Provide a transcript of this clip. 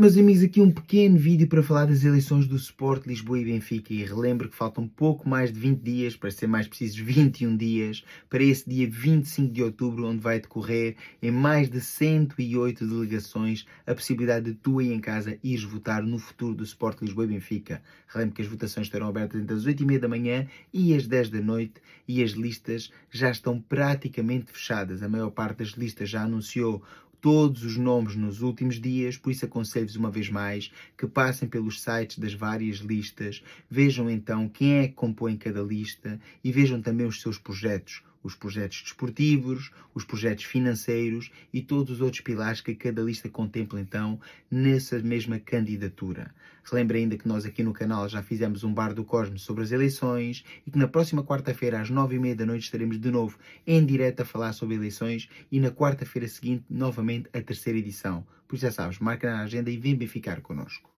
Meus amigos, aqui um pequeno vídeo para falar das eleições do Sport Lisboa e Benfica e relembro que faltam pouco mais de 20 dias, para ser mais precisos 21 dias, para esse dia 25 de outubro, onde vai decorrer em mais de 108 delegações a possibilidade de tu aí em casa ires votar no futuro do Sport Lisboa e Benfica. Relembro que as votações estarão abertas entre as 8h30 da manhã e as 10 da noite e as listas já estão praticamente fechadas. A maior parte das listas já anunciou todos os nomes nos últimos dias, por isso aconselho-vos uma vez mais que passem pelos sites das várias listas, vejam então quem é que compõe cada lista e vejam também os seus projetos. Os projetos desportivos, os projetos financeiros e todos os outros pilares que cada lista contempla então nessa mesma candidatura. Relembro ainda que nós aqui no canal já fizemos um bar do Cosmos sobre as eleições e que na próxima quarta-feira às 9h30 da noite estaremos de novo em direto a falar sobre eleições e na quarta-feira seguinte novamente a terceira edição. Por isso já sabes, marca na agenda e vem ficar connosco.